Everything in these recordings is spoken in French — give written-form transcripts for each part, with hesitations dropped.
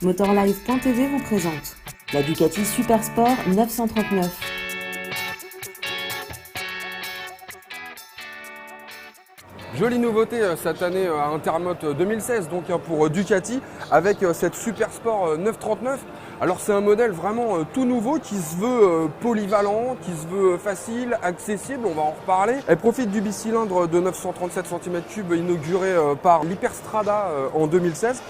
Motorlife.tv vous présente la Ducati Super Sport 939. Jolie nouveauté cette année à Intermote 2016 donc pour Ducati avec cette Super Sport 939. Alors c'est un modèle vraiment tout nouveau qui se veut polyvalent, qui se veut facile, accessible, on va en reparler. Elle profite du bicylindre de 937 cm3 inauguré par l'Hyperstrada en 2016.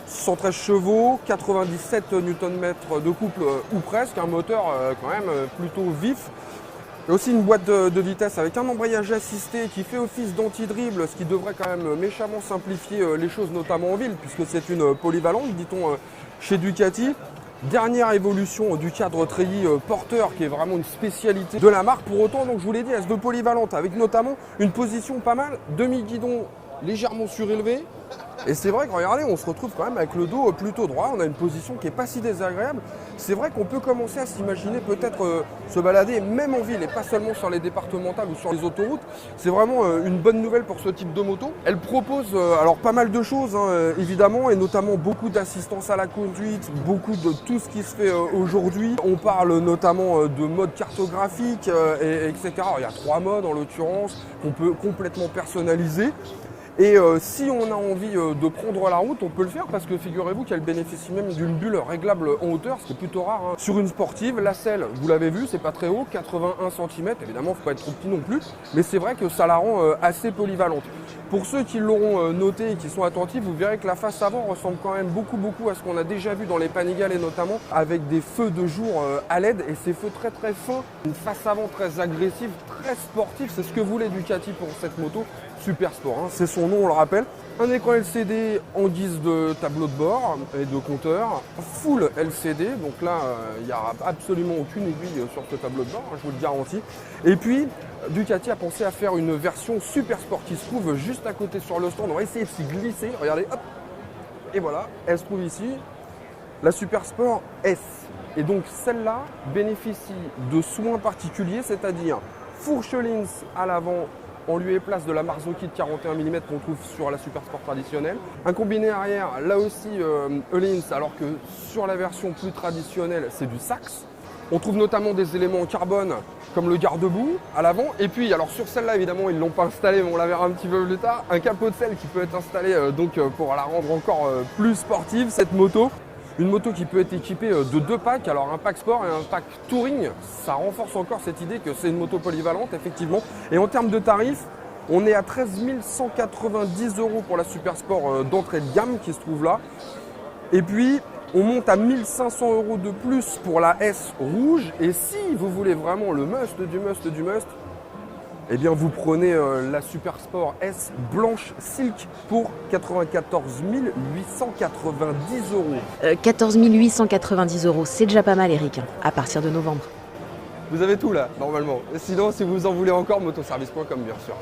113 chevaux, 97 Nm de couple ou presque, un moteur quand même plutôt vif. Il y a aussi une boîte de vitesse avec un embrayage assisté qui fait office d'anti-dribble, ce qui devrait quand même méchamment simplifier les choses, notamment en ville, puisque c'est une polyvalente, dit-on chez Ducati. Dernière évolution du cadre treillis porteur, qui est vraiment une spécialité de la marque. Pour autant, donc, je vous l'ai dit, elle se veut polyvalente, avec notamment une position pas mal, demi-guidon légèrement surélevé. Et c'est vrai que regardez, on se retrouve quand même avec le dos plutôt droit, on a une position qui n'est pas si désagréable. C'est vrai qu'on peut commencer à s'imaginer peut-être se balader même en ville et pas seulement sur les départementales ou sur les autoroutes. C'est vraiment une bonne nouvelle pour ce type de moto. Elle propose alors pas mal de choses évidemment, et notamment beaucoup d'assistance à la conduite, beaucoup de tout ce qui se fait aujourd'hui. On parle notamment de mode cartographique, etc. Alors, il y a 3 modes en l'occurrence qu'on peut complètement personnaliser. Et si on a envie de prendre la route, on peut le faire parce que figurez-vous qu'elle bénéficie même d'une bulle réglable en hauteur, ce qui est plutôt rare. Sur une sportive, la selle, vous l'avez vu, c'est pas très haut, 81 cm, évidemment, il ne faut pas être trop petit non plus, mais c'est vrai que ça la rend assez polyvalente. Pour ceux qui l'auront noté et qui sont attentifs, vous verrez que la face avant ressemble quand même beaucoup à ce qu'on a déjà vu dans les Panigale, notamment avec des feux de jour à LED et ces feux très fins. Une face avant très agressive, très sportive, c'est ce que voulait Ducati pour cette moto Super Sport, c'est son nom, on le rappelle. Un écran LCD en guise de tableau de bord et de compteur, full LCD, donc là il n'y a absolument aucune aiguille sur ce tableau de bord, je vous le garantis. Et puis Ducati a pensé à faire une version Super Sport qui se trouve juste à côté sur le stand. On va essayer de s'y glisser, regardez, hop, et voilà, elle se trouve ici, la Super Sport S. Et donc celle-là bénéficie de soins particuliers, c'est-à-dire fourche Öhlins à l'avant en lieu et place de la Marzocchi de 41 mm qu'on trouve sur la Super Sport traditionnelle. Un combiné arrière, là aussi Öhlins, alors que sur la version plus traditionnelle, c'est du Sachs. On trouve notamment des éléments en carbone comme le garde-boue à l'avant. Et puis, alors sur celle-là, évidemment, ils ne l'ont pas installé, mais on la verra un petit peu plus tard. Un capot de selle qui peut être installé pour la rendre encore plus sportive, cette moto. Une moto qui peut être équipée de 2 packs, alors un pack sport et un pack touring. Ça renforce encore cette idée que c'est une moto polyvalente, effectivement. Et en termes de tarifs, on est à 13 190 € pour la Super Sport d'entrée de gamme qui se trouve là. Et puis, on monte à 1 500 € de plus pour la S rouge. Et si vous voulez vraiment le must du must, eh bien vous prenez la Super Sport S blanche silk pour 94 890 €. 14 890 €, c'est déjà pas mal Eric, à partir de novembre. Vous avez tout là, normalement. Sinon, si vous en voulez encore, motoservice.com bien sûr.